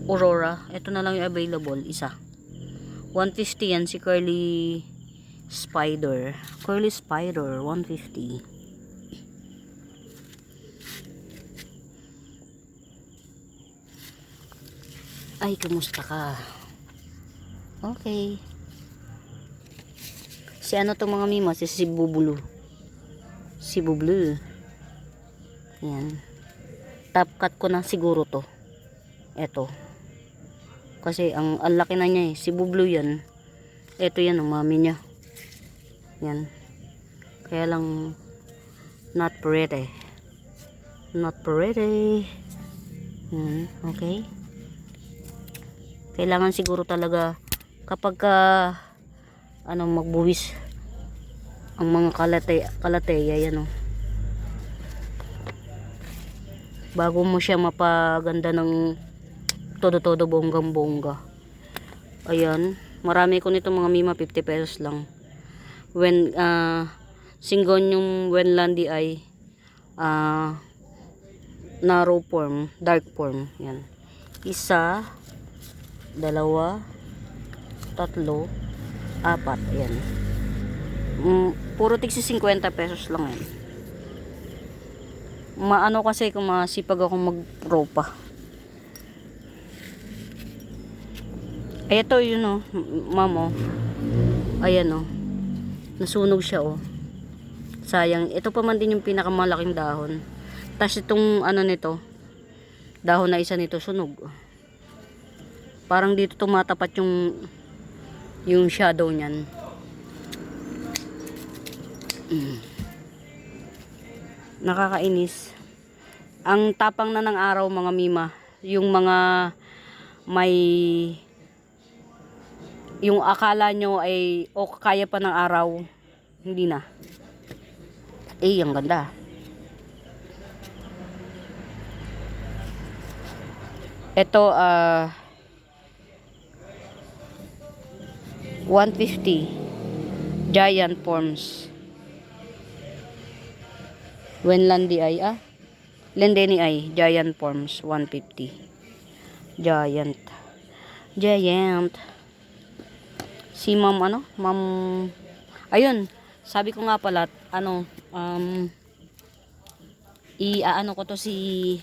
A: Aurora. Ito na lang yung available, isa. 150 yan si Curly Spider. Curly Spider, 150. Ay, kumusta ka? Okay. Si ano to mga mima? Si Bubulu. Si Bubulu. Yan. Top cut ko na siguro to. Eto. Kasi ang laki na niya eh. Si Bubulu yan. Eto yan ang mami niya. Yan. Kaya lang not pretty. Not pretty. Okay. Kailangan siguro talaga kapag magbuwis ang mga kalateya yan oh. Bago mo siya mapaganda ng todo bonggang bongga. Ayan, marami ko nito mga mima, 50 pesos lang. When singgon yung Wenlandi ay narrow form, dark form. Yan. Isa, dalawa, tatlo, apat. Yan. Puro tigsi 50 pesos lang yan. Maano kasi kung masipag ako magpropa. Eto yun oh, ma'am oh. Ayan oh. Nasunog siya oh. Sayang. Ito pa man din yung pinakamalaking dahon. Tapos itong ano nito, dahon na isa nito sunog. Parang dito tumatapat yung shadow niyan. Nakakainis. Ang tapang na ng araw mga mima. Yung mga may yung akala nyo ay kaya pa ng araw, hindi na. Ang ganda. Ito 150 giant forms. Wenlandi ay Lendeni ay giant forms 150. Giant. Si ma'am ma'am, ayun, sabi ko nga pala, ko to si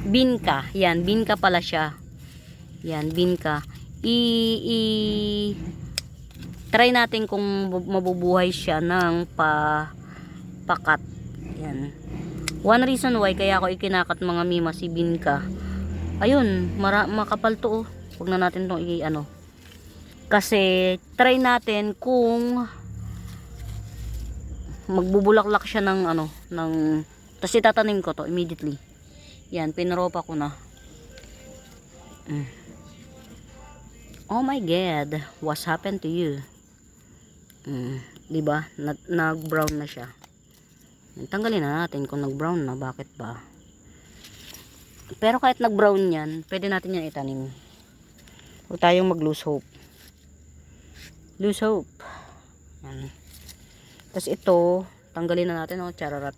A: Binka. Yan, Binka pala siya. Yan, Binka. Try natin kung mabubuhay siya ng pakat. Yan. One reason why kaya ako ikinakat mga mima si Binka. Ayun, makapal to oh. Huwag na natin itong kasi try natin kung magbubulaklak siya ng tapos itatanim ko to immediately. Yan, pinaropa ko na. Oh my god, what's happened to you? Diba? Nag-brown na siya. Tanggalin na natin kung nag-brown na, bakit ba? Pero kahit nag-brown yan, pwede natin yan itanim. Huwag tayong mag-lose hope. Lose hope. Yan. Tapos ito, tanggalin na natin, chararat.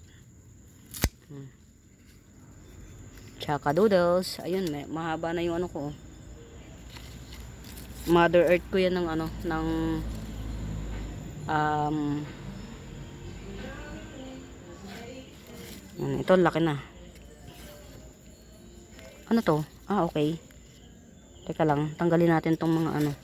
A: Tsaka doodles. Ayun, mahaba na yung ko. Mother Earth ko yan ng ito, laki na. Ano to? Okay. Teka lang, tanggalin natin tong mga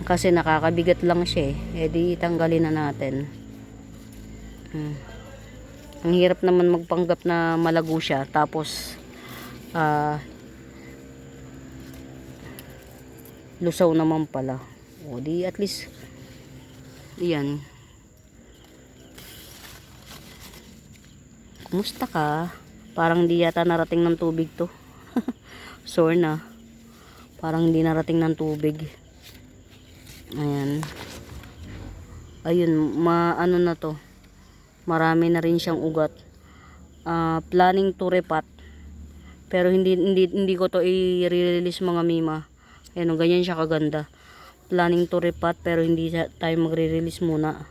A: kasi nakakabigat lang siya di tanggalin na natin. Ang hirap naman magpanggap na malago siya tapos lusaw naman pala. Di at least yan. Kumusta ka? Parang di yata narating ng tubig to. Sore na. Parang di narating ng tubig. Ayan. Ayun, na to. Marami na rin siyang ugat. Planning to repat. Pero hindi ko to i-release mga mima. Ayan, ganyan siya kaganda. Planning to repot pero hindi tayo magre-release muna.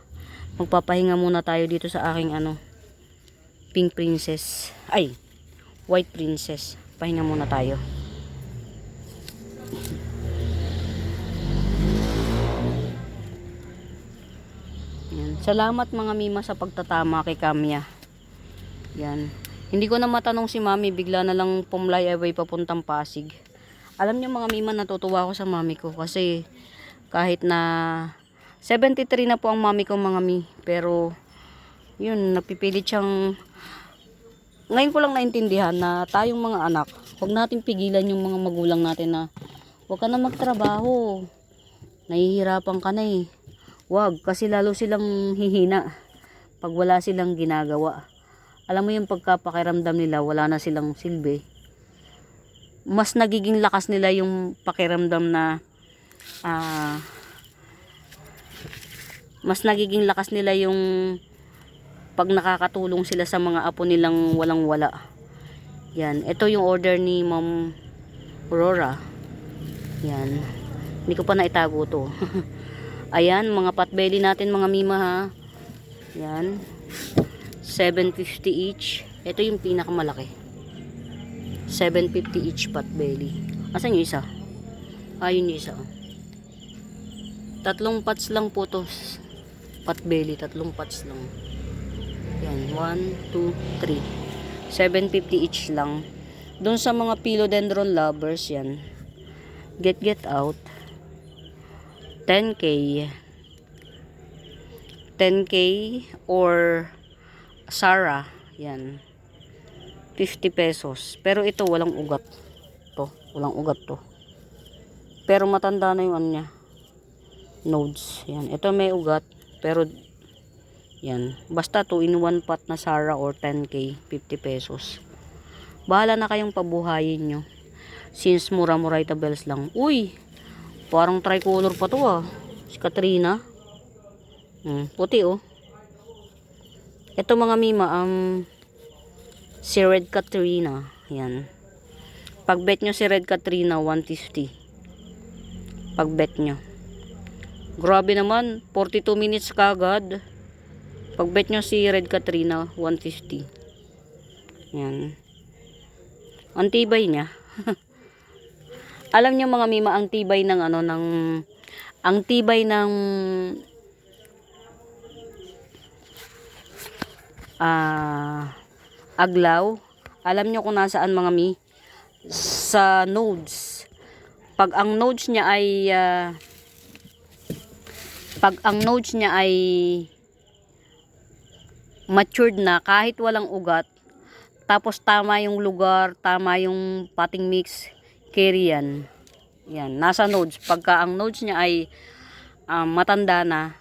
A: Magpapahinga muna tayo dito sa aking pink princess. Ay, white princess. Pahinga muna tayo. Yan. Salamat mga mima sa pagtatama kay Kamya. Yan. Hindi ko na matanong si mami, bigla na lang pumlay away papuntang Pasig. Alam niyo mga mima, natutuwa ako sa mami ko kasi kahit na 73 na po ang mami ko mga mi, pero yun, napipilit siyang, ngayon ko lang naintindihan na tayong mga anak, huwag nating pigilan yung mga magulang natin na huwag ka na magtrabaho, nahihirapan ka na eh. Huwag, kasi lalo silang hihina pag wala silang ginagawa. Alam mo yung pagkapakiramdam nila, wala na silang silbi. Mas nagiging lakas nila yung pakiramdam na mas nagiging lakas nila yung pag nakakatulong sila sa mga apo nilang walang wala. Yan, ito yung order ni Ma'am Aurora. Yan, hindi ko pa naitago to. Ayan, mga potbelly natin mga mima ha. Yan, 750 each. Ito yung pinakamalaki. 750 each potbelly. Asan yung isa? Ayun yung isa. Tatlong pots lang po to. Potbelly, tatlong pots lang. Yan, 1, 2, 3. 750 each lang. Doon sa mga philodendron lovers, yan. Get out. 10K. 10K or Sarah, yan. 50 pesos. Pero ito walang ugat. To, walang ugat to. Pero matanda na yung ano niya. Nodes. Yan. Ito may ugat, pero yan. Basta 2 in 1 pot na Sarah or 10K, 50 pesos. Bahala na kayong pabuhayin nyo. Since mura-mura bells lang. Uy! Parang tricolor pa to ah. Si Katrina. Puti oh. Ito mga mima, si Red Katrina. Yan. Pag bet nyo si Red Katrina, 150. Pag bet nyo. Grabe naman, 42 minutes kagad. Pag bet nyo si Red Katrina, 150. Yan. Ang tibay niya. Alam nyo mga mima, ang tibay ng ang tibay ng aglaw. Alam nyo kung nasaan mga mi? Sa nodes. Pag ang nodes niya ay matured na, kahit walang ugat, tapos tama yung lugar, tama yung potting mix, carry yan. Yan, nasa nodes. Pagka ang nodes niya ay matanda na,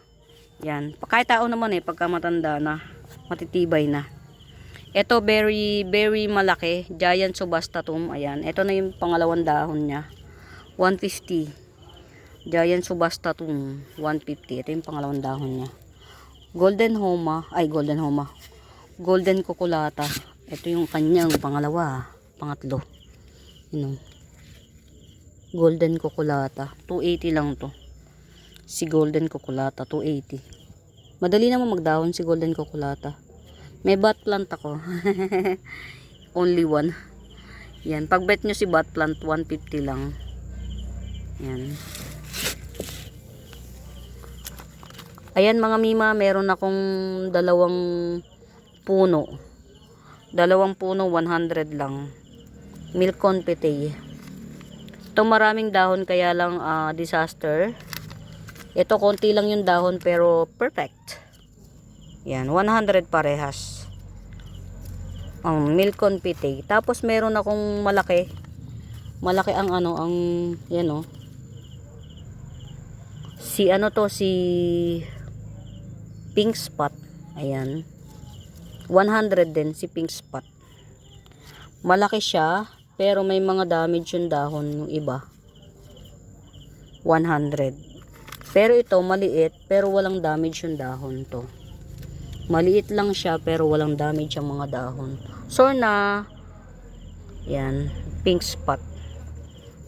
A: yan. Kahit tao naman pagka matanda na, matitibay na. Ito very very malaki, giant subastatum. Ayan, ito na yung pangalawang dahon niya. 150. Giant subastatum 150. Ito yung pangalawang dahon niya. Golden cucullata. Ito yung kanyang pangalawa, pangatlo. Golden cucullata, 280 lang to. Si golden cucullata 280. Madali naman magdahon si golden cucullata. May bat plant ako. Only one. Yan, pag bet nyo si bat plant 150 lang. Yan. Ayan mga mima, meron akong dalawang puno. 100 lang. Milk confete. Ito maraming dahon kaya lang disaster. Ito konti lang yung dahon pero perfect. Yan, 100 parehas. Milk confete. Tapos meron akong malaki. Malaki ang yan oh. Si pink spot. Ayan. 100 din si pink spot. Malaki siya pero may mga damage yung dahon yung iba. 100. Pero ito maliit pero walang damage yung dahon to. Maliit lang siya pero walang damage ang mga dahon. So na Yan, pink spot.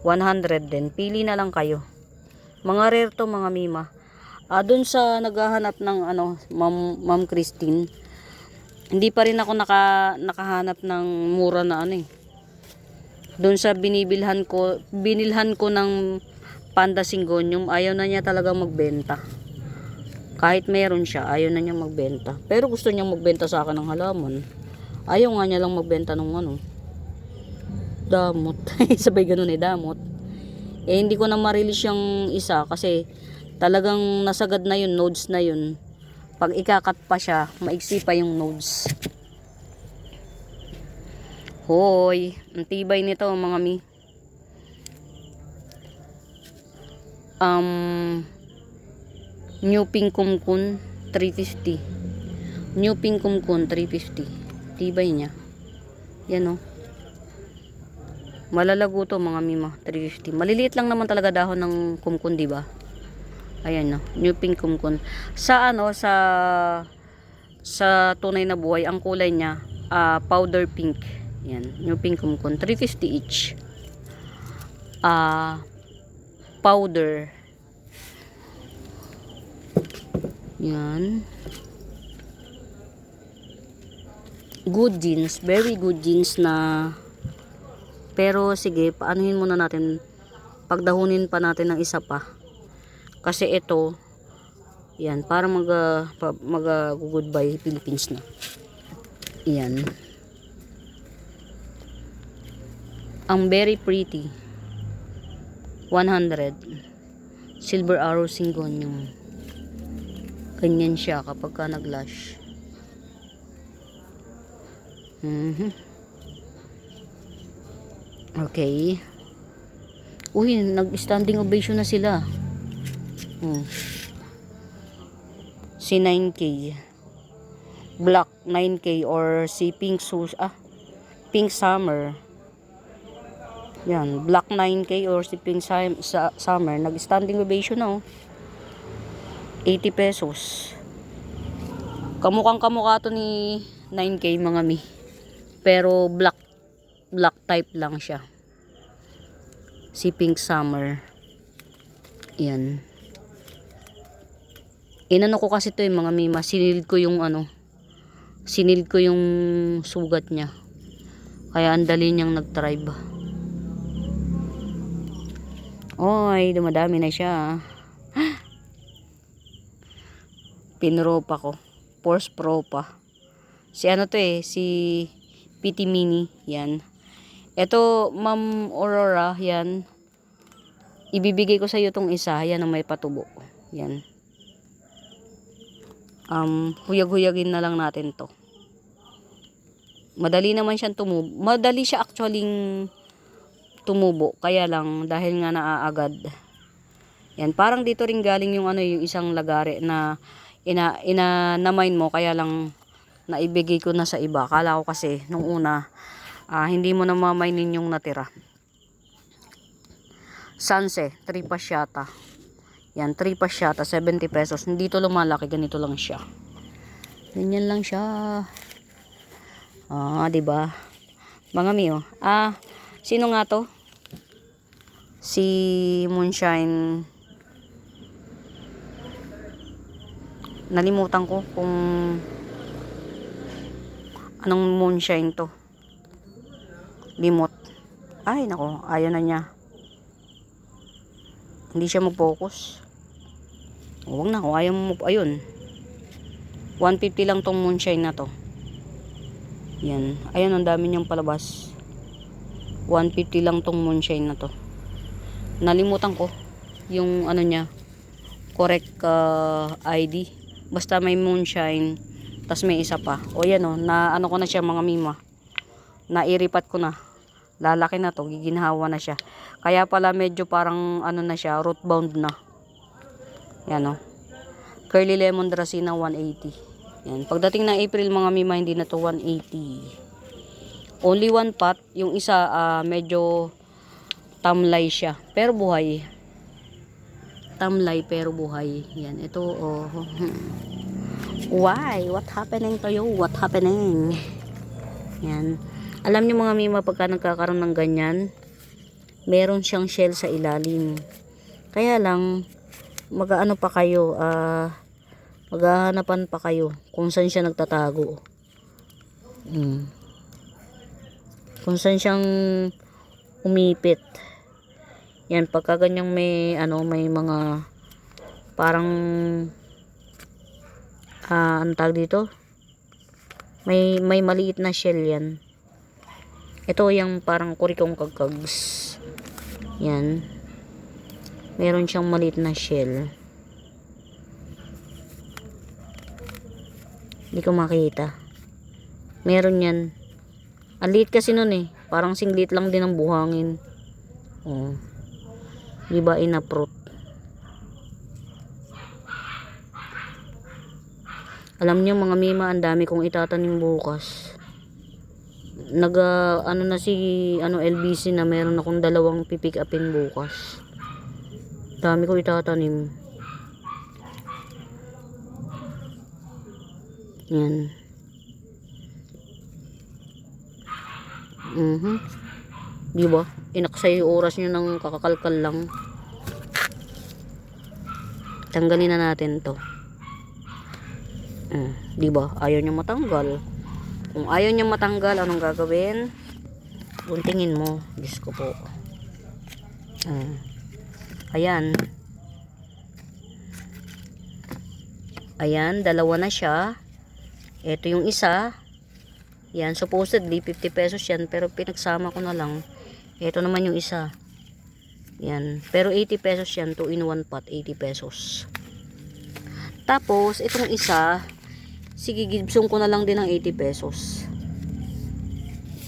A: 100 din. Pili na lang kayo. Mga rare to mga mima. Doon sa naghahanap ng ano, Ma'am Christine, hindi pa rin ako nakahanap ng mura na ano eh. Doon sa binilhan ko ng Panda Syngonium, ayaw na niya talaga magbenta. Kahit meron siya, ayaw na niya magbenta. Pero gusto niya magbenta sa akin ng halaman. Ayaw nga niya lang magbenta ng ano, damot. Sabay ganun eh, damot. Hindi ko na ma-release yung isa kasi talagang nasagad na yun, nodes na yun. Pag ikakat pa siya, maiksi pa yung nodes. Hoy, ang tibay nito mga mi. New Pink Kumkun 350. New Pink Kumkun 350. Tibay niya. Yan oh. Malalago to mga mima, 350. Maliliit lang naman talaga dahon ng kumkun, di ba? Ayan no, New Pink Kumkun. Sa ano, sa tunay na buhay, ang kulay niya powder pink. Yan, New Pink Kumkun, 350 each. Powder. Yan. Good jeans, very good jeans na. Pero sige, paanuhin muna natin. Pagdahunin pa natin ng isa pa. Kasi ito, yan, para goodbye Philippines na. Yan. Ang very pretty. 100. Silver Arrow Syngonium. Ganyan siya kapag ka nag-lash. Okay. Uy, nag-standing ovation na sila. Si 9K. Black 9K or si Pink Pink Summer. Yan, Black 9K or si Pink Summer. Nag-standing ovation na oh. 80 pesos. Kamukhang kamukha to ni 9K mga mi. Pero black type lang siya. Si Pink Summer. Yan. Inano ko kasi to yung mga mima. Sinilid ko yung sugat niya. Kaya ang dali niyang nag-tribe. Oy, dumadami na siya. Pinropa ko. Force propa. Si ano to eh, si PT Mini. Yan. Ito, Ma'am Aurora, yan. Ibibigay ko sa iyo tong isa. Yan ang may patubo. Yan. Huyag-huyagin na lang natin to. Madali naman siyang tumubo. Madali siya actually tumubo. Kaya lang, dahil nga naaagad. Yan. Parang dito rin galing yung yung isang lagare na na-mine mo. Kaya lang, naibigay ko na sa iba. Akala ko kasi, nung una, hindi mo na mamainin yung natira. Sanse, 3 pasyata. Yan, 3 pasyata, 70 pesos. Hindi to lumalaki, ganito lang siya. Ganyan lang siya. Diba? Mga miyo. Sino nga to? Si Moonshine. Nalimutan ko kung anong Moonshine to. Limot. Ay, nako. Ayaw na niya. Hindi siya mag-focus. Huwag na. Kung ayaw mo. Ayun. 150 lang tong Moonshine na to. Yan. Ayun, ang dami niyang palabas. 150 lang tong Moonshine na to. Nalimutan ko. Yung niya. Correct ID. Basta may Moonshine. Tas may isa pa. O yan o. Na ko na siya mga mima. Nairipat ko na. Lalaki na to, giginhawa na siya. Kaya pala medyo parang na siya, root bound na. Yan o. Curly Lemon Dracena 180. Yan. Pagdating ng April mga mima, hindi na to 180. Only one pot. Yung isa medyo tamlay siya. Pero buhay. Tamlay pero buhay. Yan. Ito Why? What happening to you? What happening? Yan. Alam niyo mga mima, pagka nagkakaroon ng ganyan, meron siyang shell sa ilalim. Kaya lang, mag-aano pa kayo, maghahanapan pa kayo kung saan siya nagtatago. Kung saan siyang umipit. Yan, pagka ganyang may, may mga, parang, ang tawag dito? May maliit na shell yan. Ito yung parang kurikong kagkags. Yan. Meron siyang maliit na shell. Hindi ko makita. Meron yan. Ang liit kasi nun eh. Parang singlit lang din ang buhangin. Oh. Diba ina-fruit? Alam niyo mga mima, ang dami kong itatanim bukas. Na si LBC na meron akong 2 pipick upin bukas. Dami ko itatanim. Yan. Diba? Inaksay yung oras nyo ng kakakalkal lang. Tanggalin na natin to. Diba? Ayaw niya matanggal. Kung ayaw niya matanggal, anong gagawin? Guntingin mo. Diyos ko po. Ayan. Ayan, 2 na siya. Ito yung isa. Yan, supposedly 50 pesos yan, pero pinagsama ko na lang. Ito naman yung isa. Yan, pero 80 pesos yan, 2 in 1 pot, 80 pesos. Tapos, itong isa, sige, gibsong ko na lang din ng 80 pesos.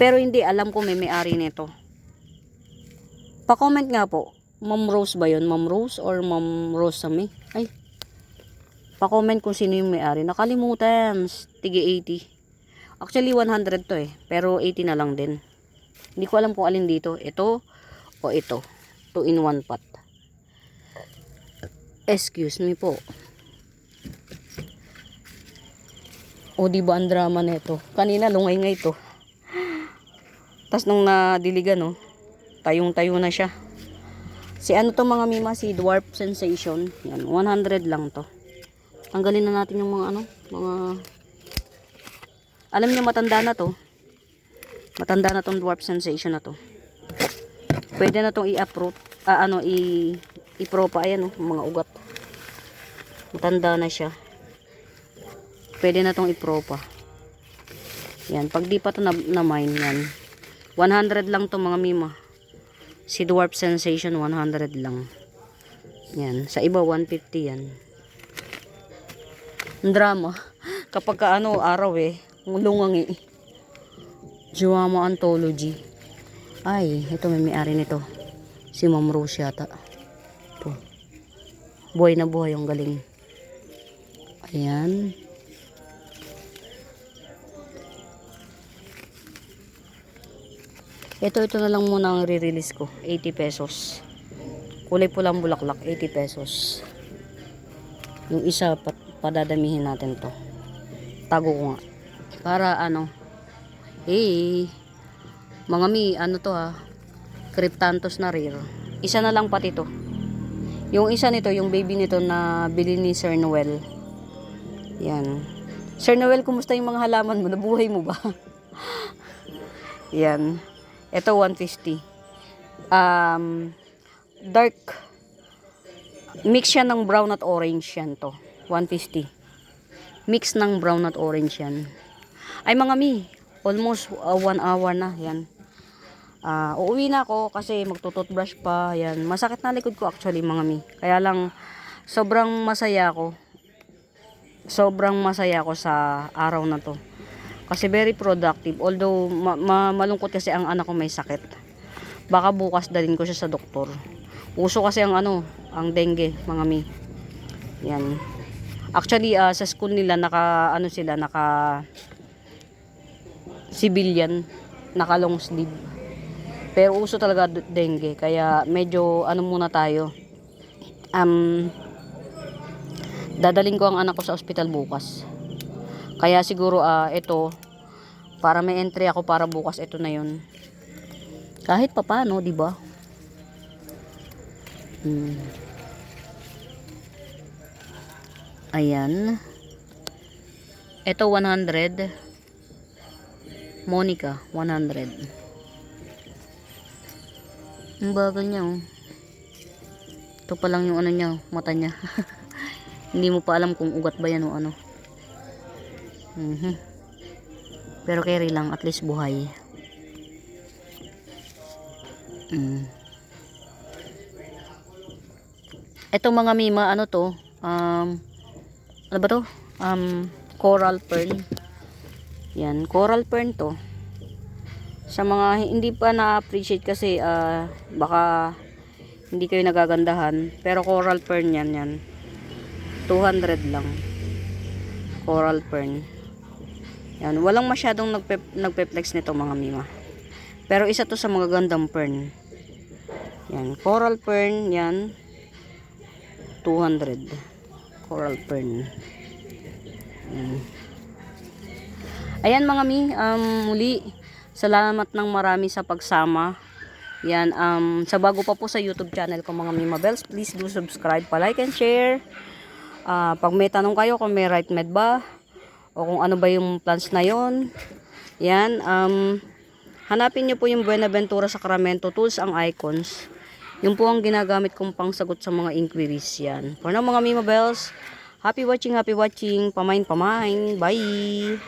A: Pero hindi, alam ko may-ari nito. Pa-comment nga po, Ma'am Rose ba yun? Ma'am Rose or Ma'am Rosamy? Ay, pa-comment kung sino yung may-ari. Nakalimutan, tigi 80. Actually, 100 to eh. Pero 80 na lang din. Hindi ko alam kung alin dito. Ito o ito. 2 in 1 pot. Excuse me po. O diba ang drama nito? Kanina lungay-ngay to. Tas nung nadiligan, no, tayong-tayo na siya. Si ano to mga mima, si Dwarf Sensation. Yan, 100 lang to. Tanggalin na natin yung mga mga... Alam niyo matanda na to. Matanda na tong Dwarf Sensation na to. Pwede na tong i-uproot, i-propa, ayan, mga ugat. Matanda na siya. Pwede na tong i-propa. Yan, pag di pa to na-mine yan. 100 lang to mga mima. Si Dwarf Sensation 100 lang. Yan, sa iba 150 yan. Ang drama. Kapag araw eh, lungang eh. Jiwama Anthology. Ay, ito may-ari nito. Si Ma'am Rose yata. Ito. Buhay na buhay yung galing. Ayan. Ito na lang muna ang re-release ko. 80 pesos. Kulay pulang bulaklak, 80 pesos. Yung isa, padadamihin natin to. Tago ko nga. Para mga to Cryptanthus na rare. Isa na lang pati to. Yung isa nito, yung baby nito na bili ni Sir Noel. Yan. Sir Noel, kumusta yung mga halaman mo? Nabuhay mo ba? Yan. Ito 150. Dark. Mix siya ng brown at orange yan to. 150. Mix ng brown at orange yan. Ay mga almost 1 hour na yan. Uuwi na ako kasi magtututbrush pa yan. Masakit na likod ko actually mga kaya lang sobrang masaya ako sa araw na to kasi very productive, although malungkot kasi ang anak ko may sakit. Baka bukas dalhin ko siya sa doktor. Uso kasi ang dengue mga yan. Actually sa school nila naka civilian, naka long sleeve. Pero uso talaga dengue. Kaya medyo muna tayo. Dadaling ko ang anak ko sa ospital bukas. Kaya siguro ito Para may entry ako para bukas ito na yun. Kahit papano, di ba? Ayan. Ito 100. Monica 100. Ang bagal niya oh. Ito pa lang yung ano niya, mata niya. Hindi mo pa alam kung ugat ba yan o ano. Pero carry lang, at least buhay. Ito mga mima, ano to? Ano ba to? Coral fern. Yan, coral fern to. Sa mga hindi pa na-appreciate kasi baka hindi kayo nagagandahan, pero coral fern yan 200 lang. Coral fern yan, walang masyadong nagpe-flex nito mga mima, pero isa to sa mga gandang fern. Yan, coral fern yan, 200 coral fern. Ayan mga mi, muli salamat ng marami sa pagsama. Yan, sa bago pa po sa YouTube channel ko mga Mima Bells, please do subscribe, pa-like and share. Pag may tanong kayo kung may right med ba, o kung ano ba yung plans na yon, yan, hanapin nyo po yung Buenaventura Sacramento Tools ang icons. Yung po ang ginagamit kong pangsagot sa mga inquiries yan. For now mga Mima Bells, happy watching, pamain, bye!